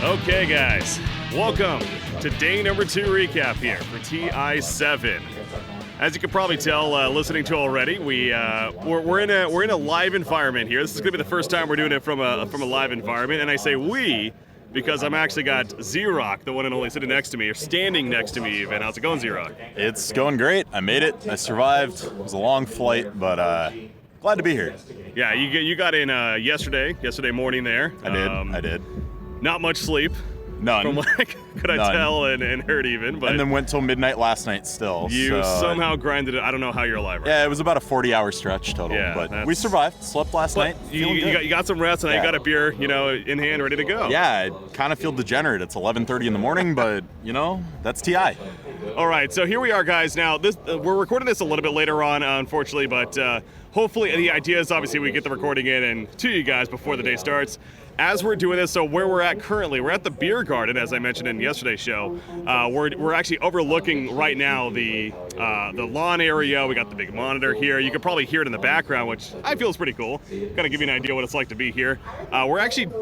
Okay, guys, welcome to day number 2 recap here for TI7. As you can probably tell, listening to already, we're in a live environment here. This is going to be the first time we're doing it from a live environment, and I say we because I'm actually got Z-Rock, the one and only, sitting next to me, or standing next to me even. How's it going, Z-Rock? It's going great. I made it. I survived. It was a long flight, but glad to be here. Yeah, you got in yesterday morning there. I did. Not much sleep. None. From what I tell and heard even. But and then went till midnight last night still. You somehow grinded it. I don't know how you're alive right now. Yeah, it was about a 40-hour stretch total. Yeah, but we survived. Slept last night. You got some rest, and now you got a beer, in hand, ready to go. Yeah, I kind of feel degenerate. It's 11:30 in the morning, but, that's TI. All right, so here we are, guys. Now, we're recording this a little bit later on, unfortunately, but hopefully the idea is obviously we get the recording in and to you guys before the day starts. As we're doing this, so where we're at currently, we're at the beer garden, as I mentioned in yesterday's show. We're actually overlooking right now the lawn area. We got the big monitor here. You can probably hear it in the background, which I feel is pretty cool. Kind of give you an idea what it's like to be here.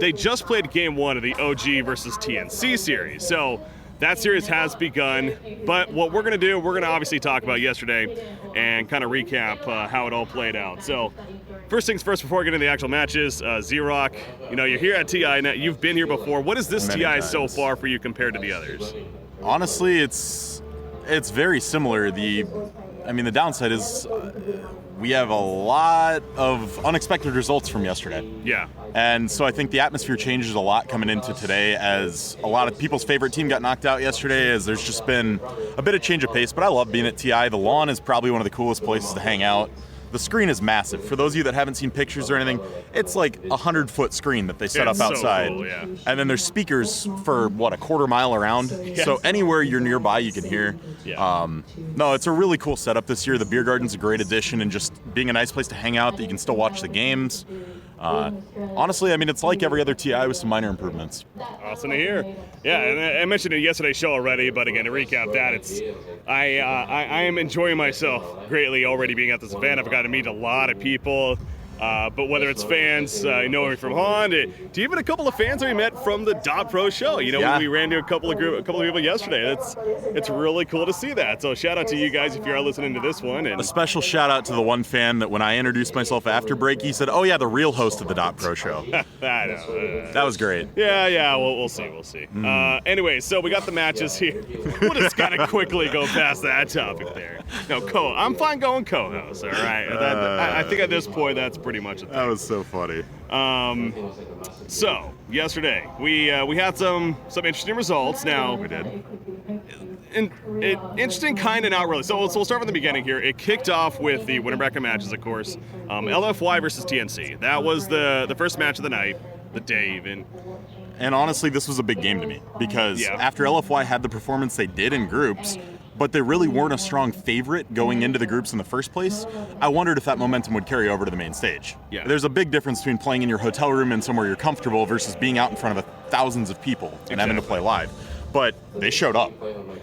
They just played game 1 of the OG versus TNC series. So that series has begun, but what we're going to do, we're going to obviously talk about yesterday and kind of recap how it all played out. So first things first, before we get into the actual matches, Z-Rock, you're here at TI, now you've been here before. What is this Many TI times. So far for you compared to the others? Honestly, it's very similar. The downside is we have a lot of unexpected results from yesterday. Yeah. And so I think the atmosphere changes a lot coming into today, as a lot of people's favorite team got knocked out yesterday, as there's just been a bit of change of pace. But I love being at TI. The lawn is probably one of the coolest places to hang out. The screen is massive. For those of you that haven't seen pictures or anything, it's like a 100-foot screen that they set up outside. So cool, yeah. And then there's speakers for, a quarter mile around? Yes. So anywhere you're nearby, you can hear. Yeah. No, it's a really cool setup this year. The beer garden's a great addition, and just being a nice place to hang out that you can still watch the games. Honestly, it's like every other TI with some minor improvements. Awesome to hear. Yeah, and I mentioned it in yesterday's show already, but again, to recap that, I am enjoying myself greatly already being at this event. I've got to meet a lot of people. But whether it's fans knowing me from Han, to even a couple of fans that we met from the DotPro show. We ran into a couple of people yesterday. It's really cool to see that. So shout out to you guys if you are listening to this one. And a special shout out to the one fan that when I introduced myself after break, he said, "Oh yeah, the real host of the DotPro show." I know. That was great. Yeah. We'll see. Anyway, so we got the matches here. We'll just kind of quickly go past that topic there. No, I'm fine going co-host. All right. I think at this point that's pretty much a thing. That was so funny. So yesterday we had some interesting results. Now we did. Interesting, kind of not really. So we'll start from the beginning here. It kicked off with the winner bracket matches, of course. LFY versus TNC. That was the first match of the night, the day even. And honestly, this was a big game to me because after LFY had the performance they did in groups, but they really weren't a strong favorite going into the groups in the first place, I wondered if that momentum would carry over to the main stage. Yeah. There's a big difference between playing in your hotel room and somewhere you're comfortable versus being out in front of thousands of people and having to play live. But they showed up.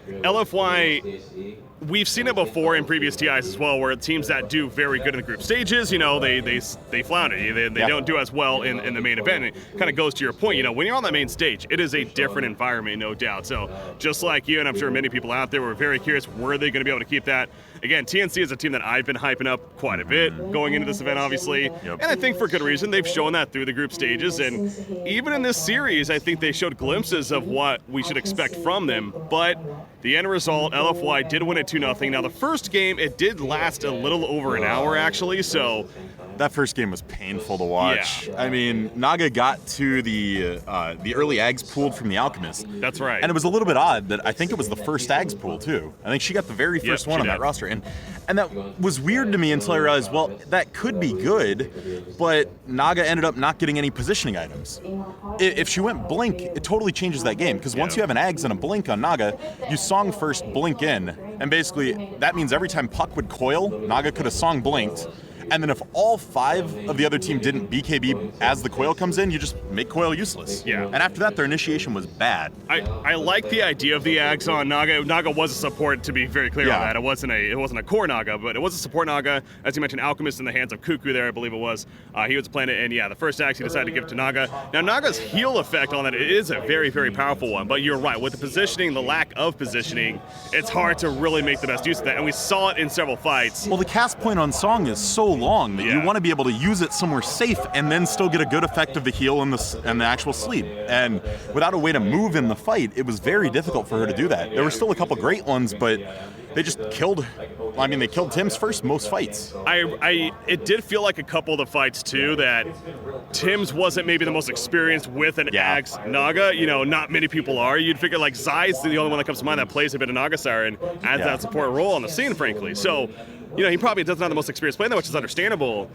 LFY, we've seen it before in previous TIs as well, where teams that do very good in the group stages, they flounder. They don't do as well in the main event. It kind of goes to your point, when you're on that main stage, it is a different environment, no doubt. So just like you, and I'm sure many people out there were very curious, were they going to be able to keep that? Again, TNC is a team that I've been hyping up quite a bit going into this event, obviously. Yep. And I think for good reason. They've shown that through the group stages. And even in this series, I think they showed glimpses of what we should expect from them. But the end result, LFY did win it 2-0. Now, the first game, it did last a little over an hour, actually. So that first game was painful to watch. Yeah. Naga got to the early Ags pulled from the Alchemist. That's right. And it was a little bit odd that I think it was the first Ags pull, too. I think she got the very first one on that roster. And that was weird to me until I realized, well, that could be good, but Naga ended up not getting any positioning items. If she went Blink, it totally changes that game, because once you have an Ags and a Blink on Naga, you song first, Blink in, and basically that means every time Puck would coil, Naga could have song Blinked, And then if all 5 of the other team didn't BKB as the coil comes in, you just make coil useless. Yeah. And after that, their initiation was bad. I like the idea of the Ags on Naga. Naga was a support, to be very clear on that. It wasn't a core Naga, but it was a support Naga. As you mentioned, Alchemist in the hands of Cuckoo there, I believe it was. He was playing it, and yeah, the first Ags he decided to give it to Naga. Now, Naga's heal effect on that is a very, very powerful one, but you're right. With the positioning, the lack of positioning, it's hard to really make the best use of that, and we saw it in several fights. Well, the cast point on Song is so long that you want to be able to use it somewhere safe and then still get a good effect of the heal and the actual sleep. And without a way to move in the fight, it was very difficult for her to do that. There were still a couple great ones, but they just killed. I mean, they killed Tim's first most fights. It did feel like a couple of the fights too that Tim's wasn't maybe the most experienced with an Axe Naga. You know, not many people are. You'd figure like Zai's the only one that comes to mind that plays a bit of Naga Siren as that support role on the scene, frankly. So, you know, he probably doesn't have the most experience playing that, which is understandable.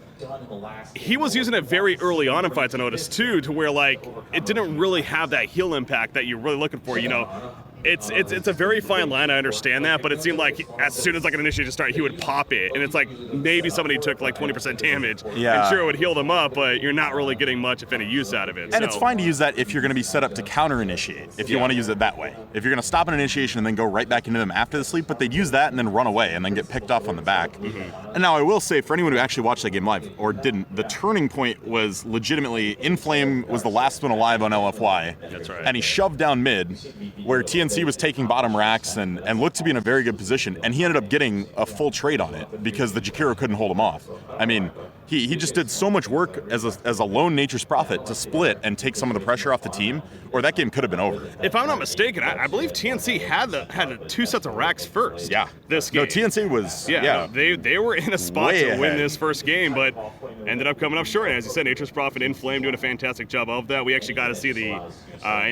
He was using it very early on in fights, I noticed too, to where like it didn't really have that heal impact that you're really looking for. You know, it's a very fine line. I understand that, but it seemed like as soon as like an initiation started, he would pop it, and it's like maybe somebody took like 20% damage, and sure it would heal them up, but you're not really getting much, if any, use out of it. And it's fine to use that if you're going to be set up to counter initiate, if you want to use it that way. If you're going to stop an initiation and then go right back into them after the sleep, but they'd use that and then run away and then get picked off on the back. And now I will say, for anyone who actually watched that game live or didn't, the turning point was legitimately Inflame was the last one alive on LFY. That's right. And he shoved down mid, where TNC was taking bottom racks and looked to be in a very good position, and he ended up getting a full trade on it because the Jakiro couldn't hold him off. I mean, he just did so much work as a lone Nature's Prophet to split and take some of the pressure off the team, or that game could have been over. If I'm not mistaken, I believe TNC had 2 sets of racks first. Yeah. This game. No, TNC was. They were in a spot way to win ahead. this first game, but ended up coming up short. And as you said, Nature's Prophet Inflame doing a fantastic job of that. We actually got to see the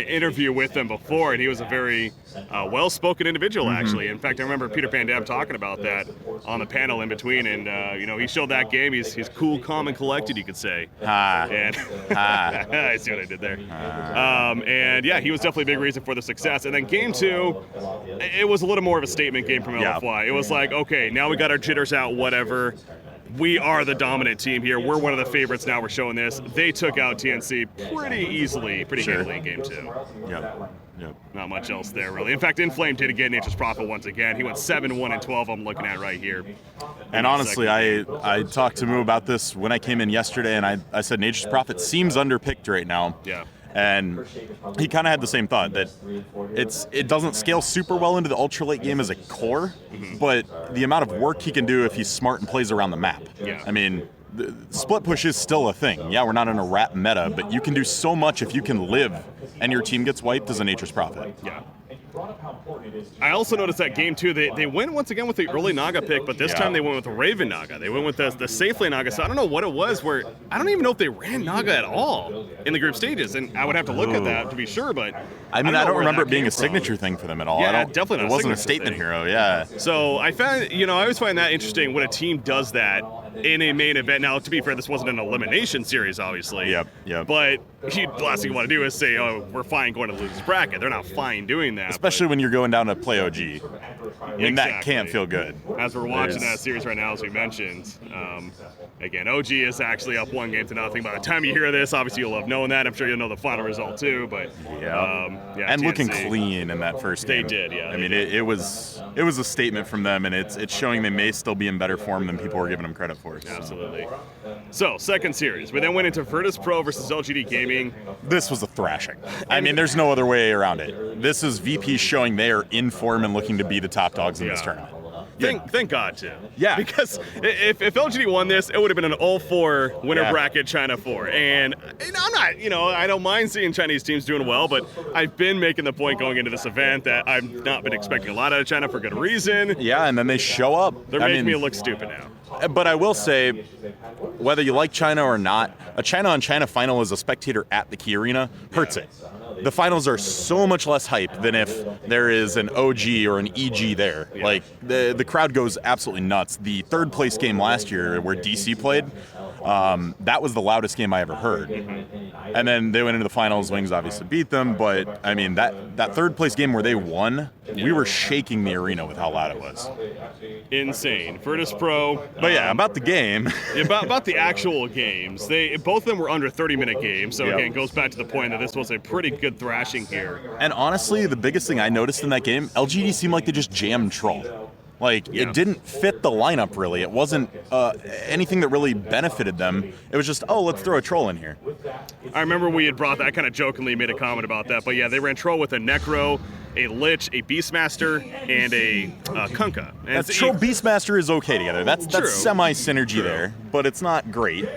interview with him before, and he was a very well-spoken individual, actually. In fact, I remember Peter Van Dam talking about that on the panel in between, and you know, he showed that game. He's cool, calm, and collected, you could say. And I see what I did there. And yeah, he was definitely a big reason for the success. And then game 2, it was a little more of a statement game from LFY. It was like, okay, now we got our jitters out, whatever. We are the dominant team here. We're one of the favorites now. We're showing this. They took out TNC pretty easily, pretty handily in game 2. Yep. Not much else there, really. In fact, Inflame did again Nature's Prophet once again. He went 7-1-12. I'm looking at right here. And honestly, I talked to Moo about this when I came in yesterday, and I said Nature's Prophet seems underpicked right now. Yeah. And he kind of had the same thought, that it doesn't scale super well into the ultra late game as a core, but the amount of work he can do if he's smart and plays around the map. Yeah. I mean, the split push is still a thing. Yeah, we're not in a rap meta, but you can do so much if you can live and your team gets wiped as a Nature's Prophet. Yeah. I also noticed that game 2, they went once again with the early Naga pick, but this time they went with the Raven Naga. They went with the safe lane Naga, so I don't know what it was where, I don't even know if they ran Naga at all in the group stages, and I would have to look at that to be sure, but I mean, I don't remember it being a signature thing for them at all. Yeah, definitely not. It wasn't a statement hero, yeah. So I found, I always find that interesting when a team does that in a main event. Now, to be fair, this wasn't an elimination series, obviously. Yep. But the last thing you want to do is say, oh, we're fine going to the losers bracket. They're not fine doing that. Especially when you're going down to play OG. I mean, that can't feel good. As we're watching that series right now, as we mentioned, again, OG is actually up 1-0. By the time you hear this, obviously you'll love knowing that. I'm sure you'll know the final result too. But and TNC, looking clean in that first game. They did, yeah. I mean, it was a statement from them, and it's showing they may still be in better form than people were giving them credit for. So. Absolutely. So, second series. We then went into Virtus Pro versus LGD Gaming. This was a thrashing. I mean, there's no other way around it. This is VP showing they are in form and looking to be the top dogs in this tournament. Thank God, too. Yeah. Because if LGD won this, it would have been an all-4 winner bracket China 4. And I'm not, I don't mind seeing Chinese teams doing well, but I've been making the point going into this event that I've not been expecting a lot out of China for good reason. Yeah, and then they show up. They're making me look stupid now. But I will say, whether you like China or not, a China-on-China final as a spectator at the Key Arena hurts it. The finals are so much less hype than if there is an OG or an EG there. Like, the crowd goes absolutely nuts. The third place game last year where DC played, That was the loudest game I ever heard. And then they went into the finals. Wings obviously beat them, but I mean that third place game where they won, we were shaking the arena with how loud it was. Insane. Virtus Pro. But yeah, about the game. about the actual games. Both of them were under 30-minute games. So again, it goes back to the point that this was a pretty good thrashing here. And honestly, the biggest thing I noticed in that game, LGD seemed like they just jammed Troll. Like, it didn't fit the lineup, really. It wasn't anything that really benefited them. It was just, oh, let's throw a Troll in here. I remember we had brought that, I kind of jokingly made a comment about that. But yeah, they ran Troll with a Necro, a Lich, a Beastmaster, and a Kunkka. And Troll Beastmaster is okay together. That's semi-synergy there, but it's not great.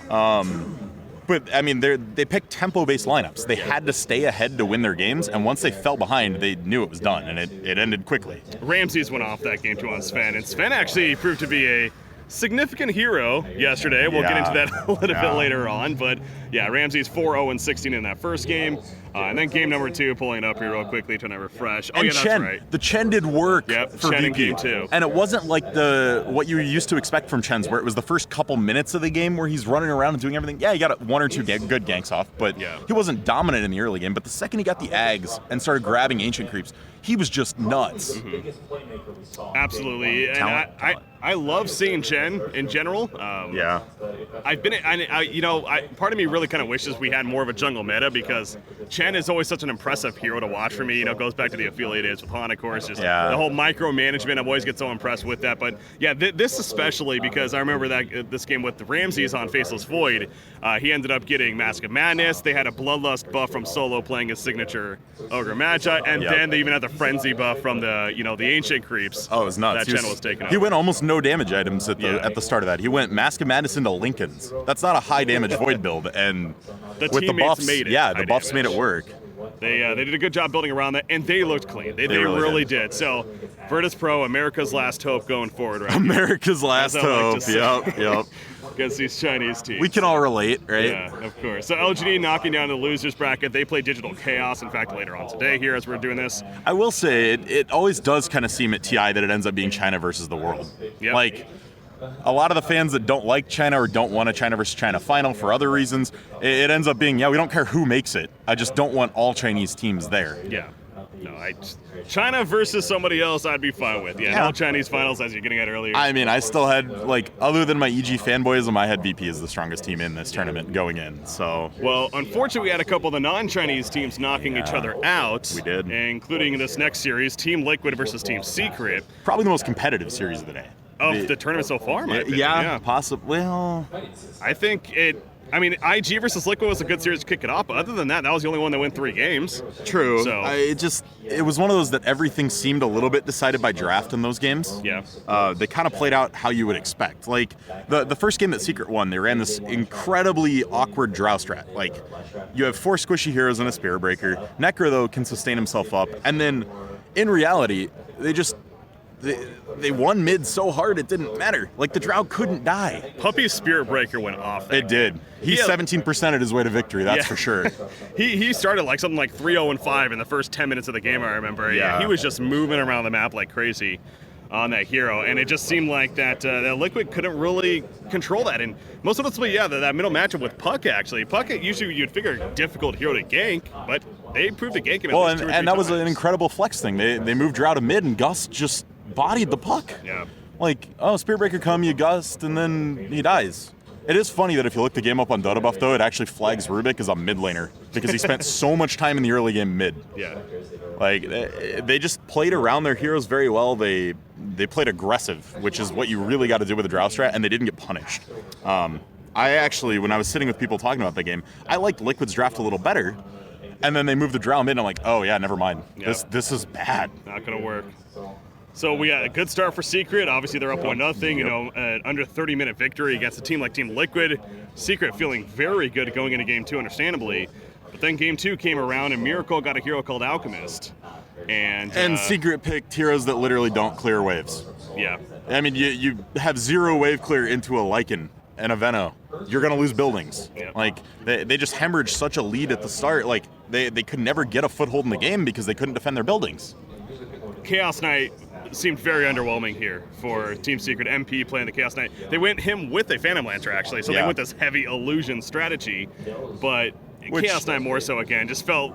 But, I mean, they picked tempo-based lineups. They had to stay ahead to win their games, and once they fell behind, they knew it was done, and it ended quickly. Ramses went off that game, too, on Sven, and Sven actually proved to be a significant hero yesterday. We'll get into that a little bit later on, but yeah, Ramses 4-0-16 in that first game. And then game number 2, pulling it up here real quickly to refresh. Oh, and yeah, Chen, that's right. The Chen did work for Chen VP. in game 2. And it wasn't like what you used to expect from Chen's, where it was the first couple minutes of the game where he's running around and doing everything. Yeah, he got 1 or 2 good ganks off, but he wasn't dominant in the early game. But the second he got the Ags and started grabbing Ancient Creeps, he was just nuts. Absolutely. And I love seeing Chen in general. I've been, part of me really kind of wishes we had more of a jungle meta, because Chen is always such an impressive hero to watch for me. It goes back to the affiliate days with Han, of course. Just the whole micromanagement. I've always get so impressed with that. But yeah, this especially, because I remember that this game with the Ramses on Faceless Void, he ended up getting Mask of Madness. They had a Bloodlust buff from Solo playing his signature Ogre Magi, and then they even had the Frenzy buff from the Ancient Creeps. Oh, it was nuts. That Chen was taking up. He went almost no damage items at the start of that. He went Mask of Madness into Lincolns. That's not a high damage Void build, and the with the buffs, made it the buffs made it work. They did a good job building around that, and they looked clean. They really did. So, Virtus Pro, America's last hope going forward, right? America's last hope. Yep. Against these Chinese teams. We can all relate, right? Yeah, of course. So LGD knocking down the losers bracket. They play Digital Chaos, in fact, later on today here as we're doing this. I will say, it always does kind of seem at TI that it ends up being China versus the world. Yep. Like, a lot of the fans that don't like China or don't want a China versus China final for other reasons, it ends up being, we don't care who makes it. I just don't want all Chinese teams there. Yeah. No, China versus somebody else, I'd be fine with. No Chinese finals, as you're getting at earlier. I mean, I still had, other than my EG fanboyism, I had VP as the strongest team in this tournament going in, so. Well, unfortunately, we had a couple of the non-Chinese teams knocking each other out. We did. Including this next series, Team Liquid versus Team Secret. Probably the most competitive series of the day. Of the tournament so far, in my opinion. Yeah, possibly. Well, I think IG versus Liquid was a good series to kick it off, but other than that was the only one that went 3 games. True. So it was one of those that everything seemed a little bit decided by draft in those games. Yeah. They kind of played out how you would expect. Like, the first game that Secret won, they ran this incredibly awkward drow strat. Like, you have 4 squishy heroes and a Spirit Breaker. Necro, though, can sustain himself up. And then, in reality, they won mid so hard it didn't matter. Like, the Drow couldn't die. Puppy's Spirit Breaker went off. It did. He 17%ed his way to victory, that's for sure. He started something like 3-0-5 in the first 10 minutes of the game, I remember. Yeah. He was just moving around the map like crazy on that hero, and it just seemed like that Liquid couldn't really control that. And most noticeably, that middle matchup with Puck, actually. Puck, usually you'd figure a difficult hero to gank, but they proved to gank him at least 2 or 3 and that times. was an incredible flex thing. They moved Drow to mid, and Gus just bodied the Puck. Yeah. Spirit Breaker come, you gust, and then he dies. It is funny that if you look the game up on Dota Buff, though, it actually flags Rubik as a mid laner because he spent so much time in the early game mid. Yeah. They just played around their heroes very well. They played aggressive, which is what you really got to do with a Drow strat, and they didn't get punished. I actually, when I was sitting with people talking about the game, I liked Liquid's draft a little better, and then they moved the Drow mid, and I'm like, oh yeah, never mind. Yeah. This is bad. Not gonna work. So we got a good start for Secret. Obviously, they're up 1-0. An under 30-minute victory against a team like Team Liquid. Secret feeling very good going into Game 2, understandably. But then Game 2 came around, and Miracle got a hero called Alchemist. And Secret picked heroes that literally don't clear waves. Yeah. I mean, you have 0 wave clear into a Lycan and a Veno. You're going to lose buildings. Yeah. They just hemorrhaged such a lead at the start. They could never get a foothold in the game because they couldn't defend their buildings. Chaos Knight seemed very underwhelming here for Team Secret. MP playing the Chaos Knight. They went him with a Phantom Lancer, actually, so they went this heavy illusion strategy, but Chaos Knight more so again, just felt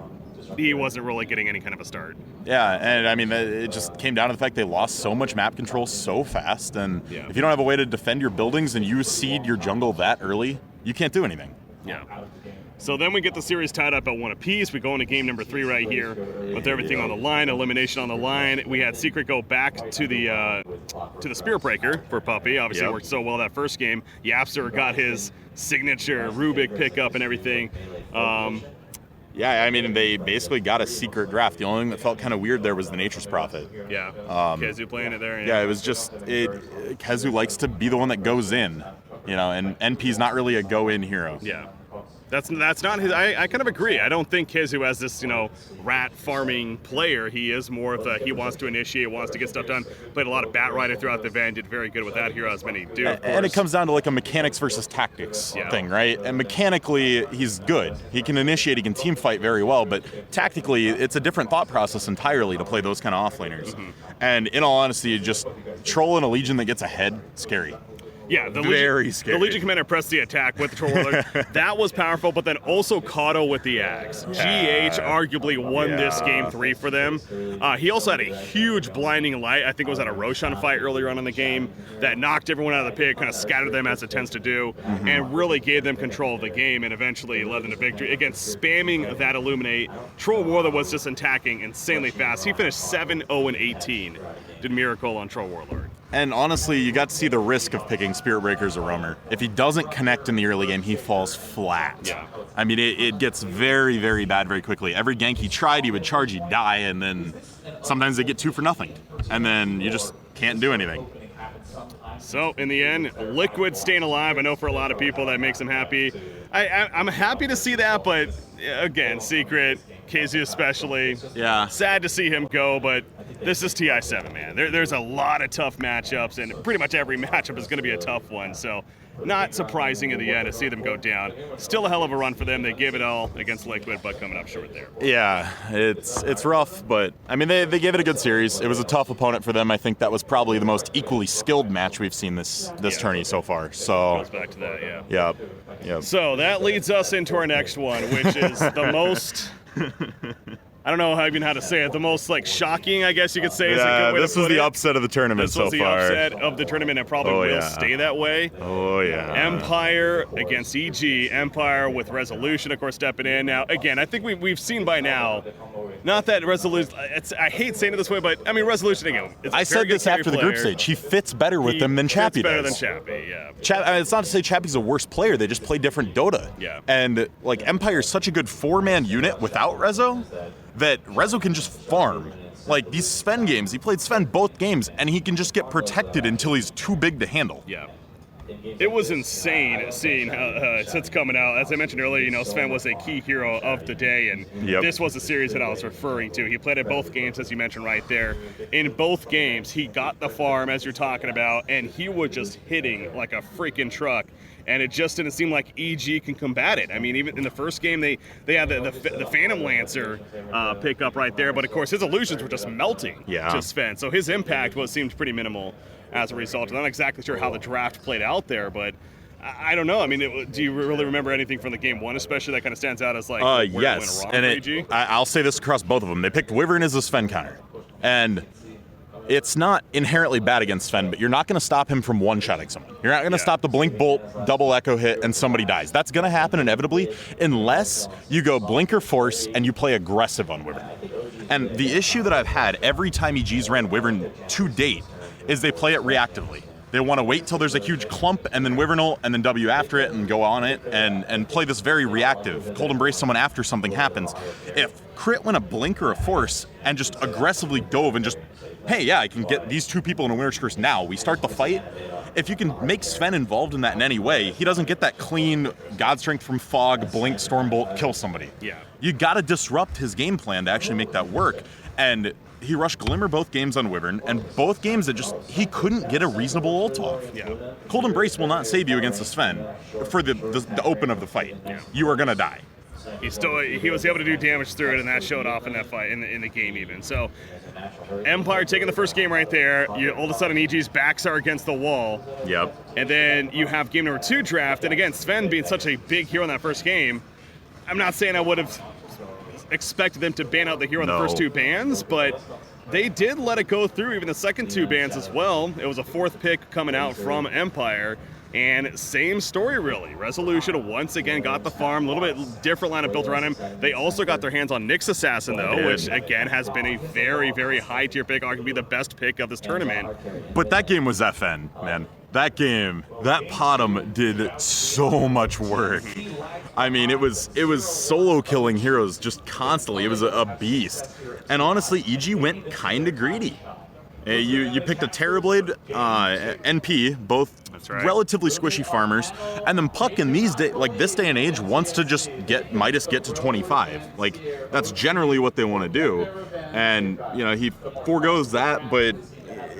he wasn't really getting any kind of a start. Yeah, and I mean, it just came down to the fact they lost so much map control so fast, and if you don't have a way to defend your buildings and you seed your jungle that early, you can't do anything. Yeah. So then we get the series tied up at 1 apiece. We go into game number 3 right here with everything on the line, elimination on the line. We had Secret go back to the Spear Breaker for Puppey. Obviously, it worked so well that first game. Yapster got his signature Rubik pickup and everything. Yeah, I mean, they basically got a secret draft. The only thing that felt kind of weird there was the Nature's Prophet. Yeah, Kezu playing it there. Yeah, it was just, Kezu likes to be the one that goes in, and NP's not really a go-in hero. Yeah. That's not his. I kind of agree. I don't think Kezu as this rat farming player. He is more of he wants to initiate, wants to get stuff done. Played a lot of Bat Rider throughout the event. Did very good with that hero, as many do. And it comes down to like a mechanics versus tactics thing, right? And mechanically, he's good. He can initiate. He can team fight very well. But tactically, it's a different thought process entirely to play those kind of offlaners. Mm-hmm. And in all honesty, just trolling a Legion that gets ahead, scary. Yeah, the very scary. The Legion Commander pressed the attack with the Troll Warlord. That was powerful, but then also Kato with the Axe. GH arguably won this game 3 for them. He also had a huge blinding light. I think it was at a Roshan fight earlier on in the game that knocked everyone out of the pit, kind of scattered them as it tends to do, and really gave them control of the game and eventually led them to victory. Again, spamming that Illuminate. Troll Warlord was just attacking insanely fast. He finished 7-0-18. Did Miracle on Troll Warlord. And honestly, you got to see the risk of picking Spirit Breaker as a roamer. If he doesn't connect in the early game, he falls flat. Yeah. I mean, it gets very, very bad very quickly. Every gank he tried, he would charge, he'd die, and then sometimes they get 2 for nothing. And then you just can't do anything. So, in the end, Liquid staying alive. I know for a lot of people that makes them happy. I'm happy to see that, but again, Secret, KZ especially. Yeah. Sad to see him go, but this is TI7, man. There's a lot of tough matchups, and pretty much every matchup is going to be a tough one. So, not surprising in the end to see them go down. Still a hell of a run for them. They gave it all against Liquid, but coming up short there. Yeah, it's rough, but I mean they gave it a good series. It was a tough opponent for them. I think that was probably the most equally skilled match we've seen this tourney so far. So goes back to that, yeah. Yep. So that leads us into our next one, which is the most. I don't know how to say it. The most shocking, I guess you could say. Is a good way this to was put the it. upset of the tournament so far. This was the upset of the tournament, and probably will stay that way. Oh yeah. Empire against EG. Empire with Resolution, of course, stepping in. Now, again, I think we've seen by now. Not that Resolution. I hate saying it this way, but I mean Resolution again. I said this after the group stage. He fits better with them than Chappie does. Better than Chappie, yeah. It's not to say Chappie's a worse player. They just play different Dota. Yeah. And Empire's such a good 4-man unit without Rezo that Rezo can just farm. Like these Sven games, he played Sven both games, and he can just get protected until he's too big to handle. Yeah. It was insane seeing Sit's coming out. As I mentioned earlier, Sven was a key hero of the day, and this was the series that I was referring to. He played at both games, as you mentioned right there. In both games, he got the farm, as you're talking about, and he was just hitting like a freaking truck. And it just didn't seem like EG can combat it. I mean, even in the first game, they had the Phantom Lancer pick up right there, but of course his illusions were just melting to Sven. So his impact seemed pretty minimal as a result. I'm not exactly sure how the draft played out there, but I don't know. I mean, do you really remember anything from the game 1 especially that kind of stands out as where yes. it went wrong And for EG? I'll say this across both of them. They picked Wyvern as a Sven counter. And it's not inherently bad against Sven, but you're not going to stop him from one-shotting someone. You're not going to stop the Blink Bolt, double Echo hit, and somebody dies. That's going to happen inevitably unless you go Blinker Force and you play aggressive on Wyvern. And the issue that I've had every time EG's ran Wyvern to date is they play it reactively. They want to wait till there's a huge clump and then Wyvern ult and then W after it and go on it and play this very reactive. Cold Embrace someone after something happens. If Crit went a Blink or a Force and just aggressively dove and just, hey, yeah, I can get these 2 people in a Winter's Curse now. We start the fight. If you can make Sven involved in that in any way, he doesn't get that clean God Strength from Fog, Blink, Stormbolt, kill somebody. Yeah. You got to disrupt his game plan to actually make that work. And he rushed Glimmer both games on Wyvern, and both games he couldn't get a reasonable ult off. Yeah. Cold Embrace will not save you against the Sven for the open of the fight. Yeah. You are going to die. he was able to do damage through it, and that showed off in that fight in the game even. So Empire taking the first game right there. All of a sudden EG's backs are against the wall. Yep. And then you have game number 2 draft, and again, Sven being such a big hero in that first game, I'm not saying I would have expected them to ban out the hero in the first 2 bans, but they did let it go through even the second 2 bans as well. It was a 4th pick coming out from Empire, and same story really. Resolution once again got the farm, a little bit different lineup built around him. They also got their hands on Nyx Assassin though, which again has been a very, very high tier pick, arguably the best pick of this tournament. But that game was FN, man. That game, that Potom did so much work. I mean, it was solo killing heroes just constantly. It was a beast. And honestly, EG went kind of greedy. You picked a Terrorblade, NP, both relatively squishy farmers, and then Puck in this day and age wants to just get Midas get to 25. Like, that's generally what they want to do. And, he forgoes that, but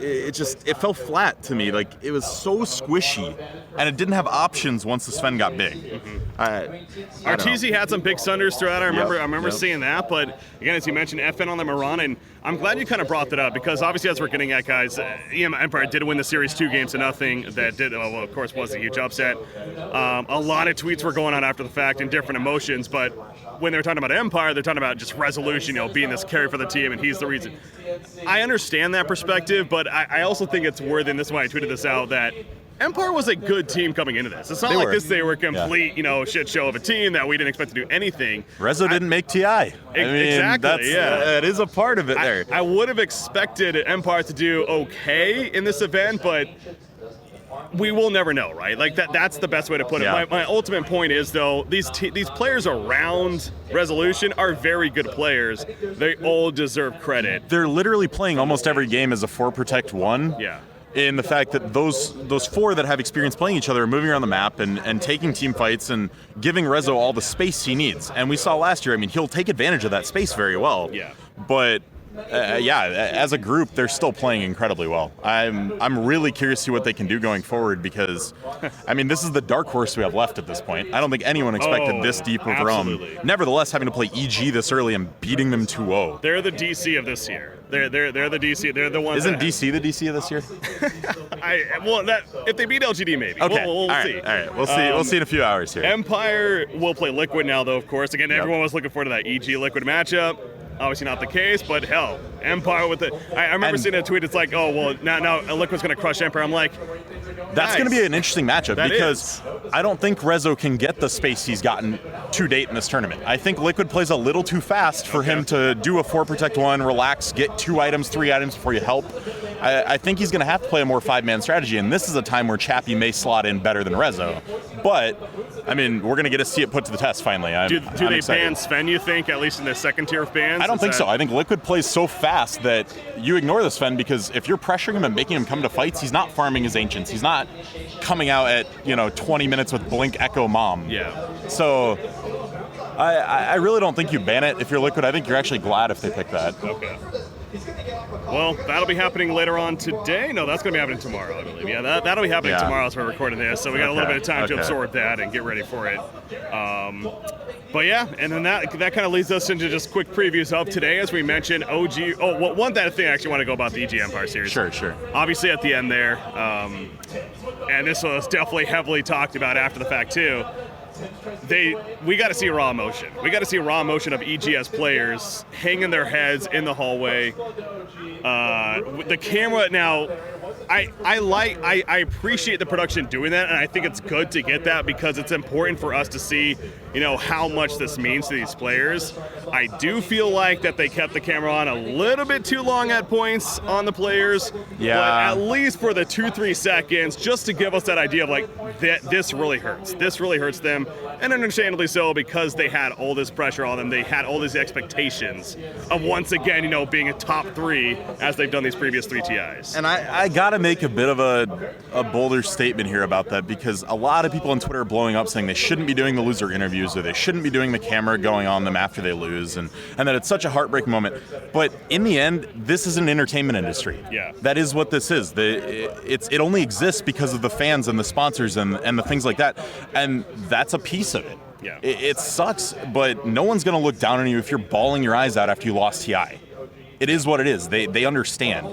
it fell flat to me. Like, it was so squishy, and it didn't have options once the Sven got big. Arteezy had some big sunders throughout. I remember seeing that, but again, as you mentioned, FN on the Moran, and I'm glad you kind of brought that up because obviously, as we're getting at, guys, Empire did win the series 2 games to nothing. That did, well, of course, was a huge upset. A lot of tweets were going on after the fact and different emotions, but when they're talking about Empire, they're talking about just Resolution, being this carry for the team, and he's the reason. I understand that perspective, but I also think it's worth, and this is why I tweeted this out, that Empire was a good team coming into this. It's not they were a complete, shit show of a team that we didn't expect to do anything. Rezo didn't make TI. Exactly, that is a part of it there. I would have expected Empire to do okay in this event, but we will never know, right? Like that's the best way to put it. My ultimate point is, though, these players around Resolution are very good players. They all deserve credit. They're literally playing almost every game as a 4 protect 1. Yeah. In the fact that those 4 that have experience playing each other are moving around the map and taking team fights and giving Rezo all the space he needs. And we saw last year, he'll take advantage of that space very well. Yeah. But as a group, they're still playing incredibly well. I'm really curious to see what they can do going forward because, this is the dark horse we have left at this point. I don't think anyone expected this deep of Rome. Nevertheless, having to play EG this early and beating them 2-0. They're the DC of this year. They're the DC. They're the ones. Isn't DC the DC of this year? If they beat LGD, maybe. Okay. We'll see. All right. We'll see. We'll see in a few hours here. Empire will play Liquid now, though. Of course. Again, everyone was looking forward to that EG Liquid matchup. Obviously not the case, but hell, Empire with it. I remember seeing a tweet. It's like, oh well, now Liquid's going to crush Empire. I'm like, that's going to be an interesting matchup because I don't think Rezo can get the space he's gotten to date in this tournament. I think Liquid plays a little too fast for him to do a 4 protect 1, relax, get 2 items, 3 items before you help. I think he's going to have to play a more 5-man strategy, and this is a time where Chappie may slot in better than Rezo. But we're going to get to see it put to the test finally. Do they ban Sven, you think, at least in the second tier of bans? I don't think so. I think Liquid plays so fast that you ignore the Sven because if you're pressuring him and making him come to fights, he's not farming his Ancients. He's not coming out at 20 minutes with Blink Echo Mom. Yeah. So I really don't think you ban it if you're Liquid. I think you're actually glad if they pick that. Okay. Well, that'll be happening later on today. No, that's going to be happening tomorrow, I believe. Yeah, that'll be happening tomorrow as we're recording this. So we got a little bit of time to absorb that and get ready for it. But yeah, and then that kind of leads us into just quick previews of today. As we mentioned, OG. Oh, one thing I actually want to go about the EG Empire series. Sure. Obviously at the end there, and this was definitely heavily talked about after the fact too. We got to see raw emotion. We got to see raw emotion of EGS players hanging their heads in the hallway. The camera now, I appreciate the production doing that, and I think it's good to get that because it's important for us to see, how much this means to these players. I do feel like that they kept the camera on a little bit too long at points on the players. Yeah. But at least for the 2-3 seconds, just to give us that idea of this really hurts. This really hurts them, and understandably so because they had all this pressure on them. They had all these expectations of once again, being a top 3 as they've done these previous 3 TIs. And I gotta make a bit of a bolder statement here about that because a lot of people on Twitter are blowing up saying they shouldn't be doing the loser interviews or they shouldn't be doing the camera going on them after they lose and that it's such a heartbreaking moment. But in the end, this is an entertainment industry. Yeah. That is what this is. It only exists because of the fans and the sponsors and the things like that. And that's a piece of it. Yeah. It sucks, but no one's going to look down on you if you're bawling your eyes out after you lost TI. It is what it is. They understand.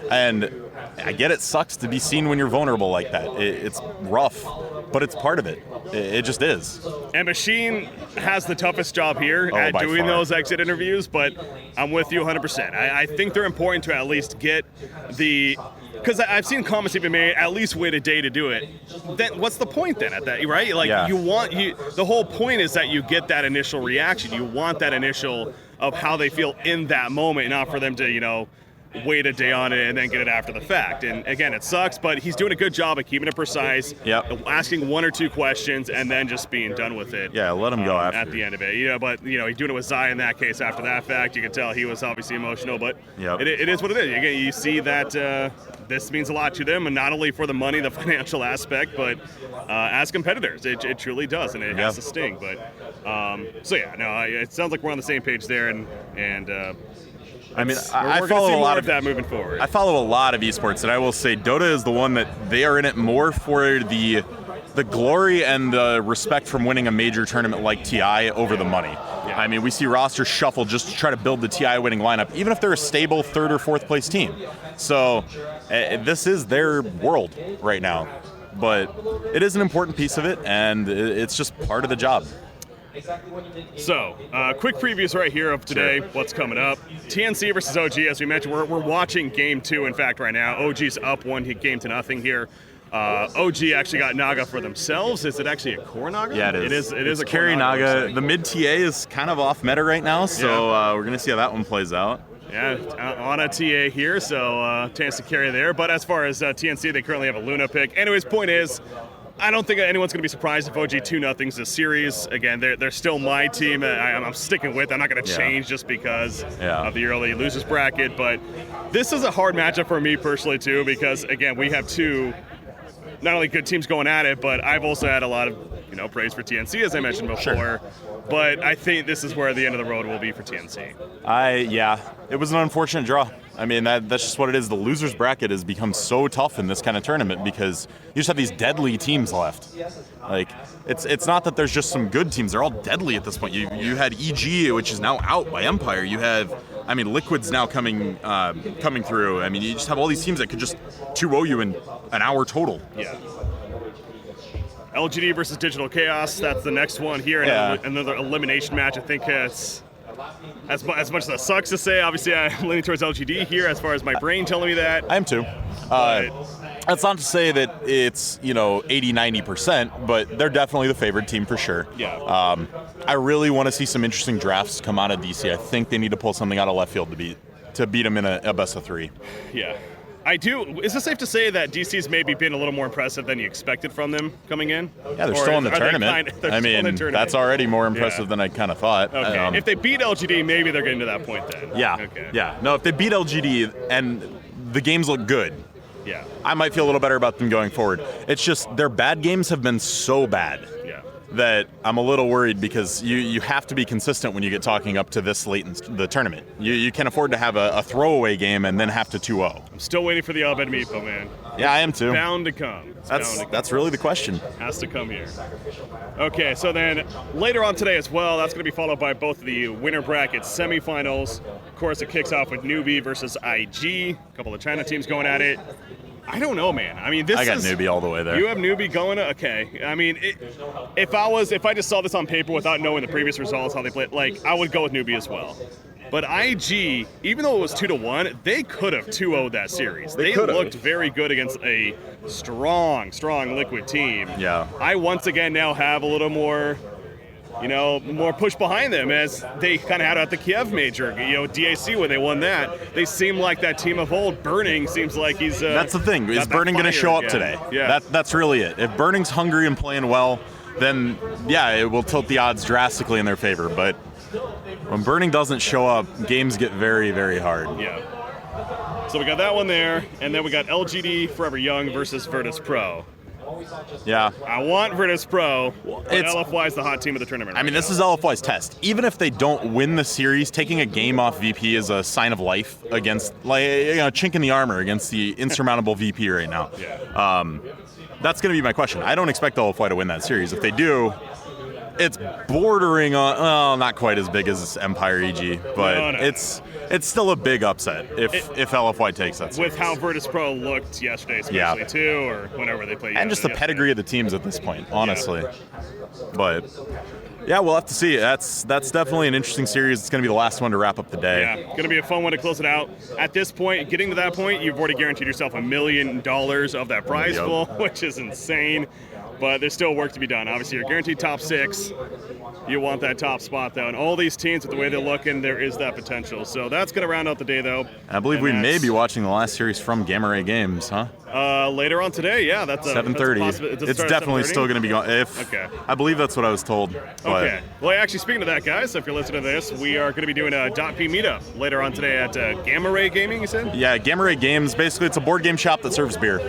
And I get it sucks to be seen when you're vulnerable like that. It's rough, but it's part of it. It just is. And Machine has the toughest job here at doing those exit interviews, but I'm with you 100%. I think they're important to at least get the... Because I've seen comments even made, at least wait a day to do it. Then what's the point then at that, right? Like the whole point is that you get that initial reaction. You want that initial of how they feel in that moment, not for them to, wait a day on it and then get it after the fact. And again, it sucks, but he's doing a good job of keeping it precise, asking one or two questions, and then just being done with it. Yeah, let him go after. At the end of it. But, he's doing it with Zai in that case after that fact. You can tell he was obviously emotional, but it is what it is. Again, you see that this means a lot to them, and not only for the money, the financial aspect, but as competitors. It truly does, and it has to sting. But, it sounds like we're on the same page there, and I mean, I follow a lot of that moving forward. I follow a lot of esports, and I will say Dota is the one that they are in it more for the glory and the respect from winning a major tournament like TI over the money. Yeah. I mean, we see rosters shuffle just to try to build the TI winning lineup, even if they're a stable 3rd or 4th place team. So this is their world right now. But it is an important piece of it, and it's just part of the job. So, quick previews right here of today, what's coming up. TNC versus OG, as we mentioned, we're watching game 2, in fact, right now. OG's up 1-0 here. OG actually got Naga for themselves. Is it actually a core Naga? Yeah, it is. It is a carry Naga. The mid TA is kind of off meta right now, so we're going to see how that one plays out. Yeah, on a TA here, so chance to carry there. But as far as TNC, they currently have a Luna pick. Anyways, point is, I don't think anyone's going to be surprised if OG 2-0's this series. Again, they're still my team. I'm sticking with. I'm not going to change just because of the early losers bracket. But this is a hard matchup for me personally, too, because, again, we have two not only good teams going at it, but I've also had a lot of praise for TNC, as I mentioned before. Sure. But I think this is where the end of the road will be for TNC. It was an unfortunate draw. I mean, that's just what it is. The losers bracket has become so tough in this kind of tournament because you just have these deadly teams left. Like, it's not that there's just some good teams. They're all deadly at this point. You had EG, which is now out by Empire. You have, Liquid's now coming through. I mean, you just have all these teams that could just 2-0 you in an hour total. Yeah. LGD versus Digital Chaos. That's the next one here. Another elimination match. I think it's as much as that sucks to say. Obviously, I'm leaning towards LGD here as far as my brain telling me that. I am too. That's not to say that it's 80-90%, but they're definitely the favored team for sure. Yeah. I really want to see some interesting drafts come out of DC. I think they need to pull something out of left field to beat them in a best of 3. Yeah. I do. Is it safe to say that DC's maybe been a little more impressive than you expected from them coming in? Yeah, they're still in the tournament. That's already more impressive than I kind of thought. Okay. If they beat LGD, maybe they're getting to that point then. Yeah. Okay. Yeah. No, if they beat LGD and the games look good, I might feel a little better about them going forward. It's just their bad games have been so bad that I'm a little worried because you have to be consistent when you get talking up to this late in the tournament. You can't afford to have a throwaway game and then have to 2-0. I'm still waiting for the Abed Meepo, man. Yeah, I am too. It's bound to come. That's really the question. Has to come here. Okay, so then later on today as well, that's going to be followed by both the winner bracket semifinals. Of course, it kicks off with Newbie versus IG. A couple of China teams going at it. I don't know, man. I got Newbie all the way there. You have Newbie going? Okay. If I just saw this on paper without knowing the previous results, how they played, I would go with Newbie as well. But IG, even though it was 2-1, they could have 2-0'd that series. They looked very good against a strong Liquid team. Yeah. I once again now have a little more more push behind them as they kind of had at the Kiev major, DAC when they won that. They seem like that team of old. Burning seems like he's... that's the thing. Is Burning going to show up today? Yeah. That's really it. If Burning's hungry and playing well, then, it will tilt the odds drastically in their favor. But when Burning doesn't show up, games get very, very hard. Yeah. So we got that one there, and then we got LGD Forever Young versus Virtus Pro. Yeah. I want Virtus Pro, but LFY is the hot team of the tournament. This is LFY's test. Even if they don't win the series, taking a game off VP is a sign of life against, chink in the armor against the insurmountable VP right now. Yeah. That's going to be my question. I don't expect LFY to win that series. If they do, It's bordering on, well, not quite as big as Empire EG, but it's still a big upset if LFY takes that series. With how Virtus Pro looked yesterday, especially too, or whenever they played. And just the pedigree of the teams at this point, honestly. But yeah, we'll have to see. That's definitely an interesting series. It's going to be the last one to wrap up the day. Yeah, going to be a fun one to close it out. At this point, getting to that point, you've already guaranteed yourself $1 million of that prize pool, which is insane. But there's still work to be done. Obviously, you're guaranteed top 6. You want that top spot, though. And all these teams, with the way they're looking, there is that potential. So that's going to round out the day, though. And I believe we may be watching the last series from Gamma Ray Games, huh? Later on today, yeah. That's 7:30. It's definitely still going to be going. Okay. I believe that's what I was told. But. Okay. Well, actually, speaking of that, guys, if you're listening to this, we are going to be doing a DotP meetup later on today at Gamma Ray Gaming, you said? Yeah, Gamma Ray Games. Basically, it's a board game shop that serves beer.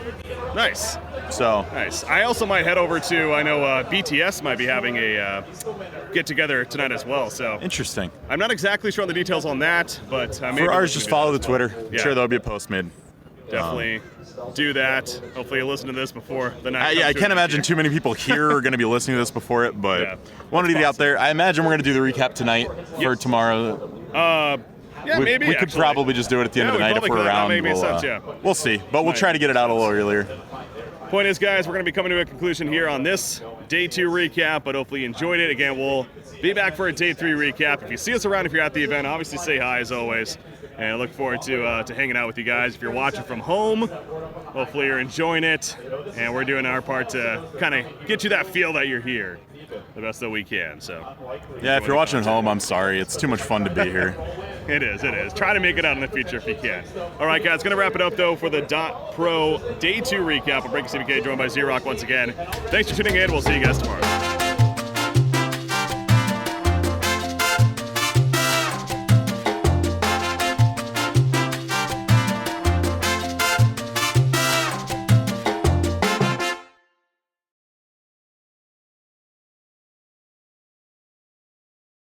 Nice. So nice. I also might head over to, I know BTS might be having a get-together tonight as well. So interesting. I'm not exactly sure on the details on that, but for ours, just follow the Twitter. I'm sure there'll be a post made. Definitely do that. Hopefully you listen to this before the night. I can't imagine too many people here are going to be listening to this before it, but wanted to get out there. I imagine we're going to do the recap tonight for tomorrow. Yeah, maybe. We could probably just do it at the end of the night if we're around. We'll see, but we'll try to get it out a little earlier. Point is, guys, we're going to be coming to a conclusion here on this Day 2 recap, but hopefully you enjoyed it. Again, we'll be back for a Day 3 recap. If you see us around, if you're at the event, obviously say hi as always. And I look forward to hanging out with you guys. If you're watching from home, hopefully you're enjoying it. And we're doing our part to kind of get you that feel that you're here the best that we can. So yeah, if you're watching at home, I'm sorry. It's too much fun to be here. It is. Try to make it out in the future if you can. All right, guys, going to wrap it up, though, for the DotPro Day 2 recap of BreakyCPK, joined by Z-Rock once again. Thanks for tuning in. We'll see you guys tomorrow.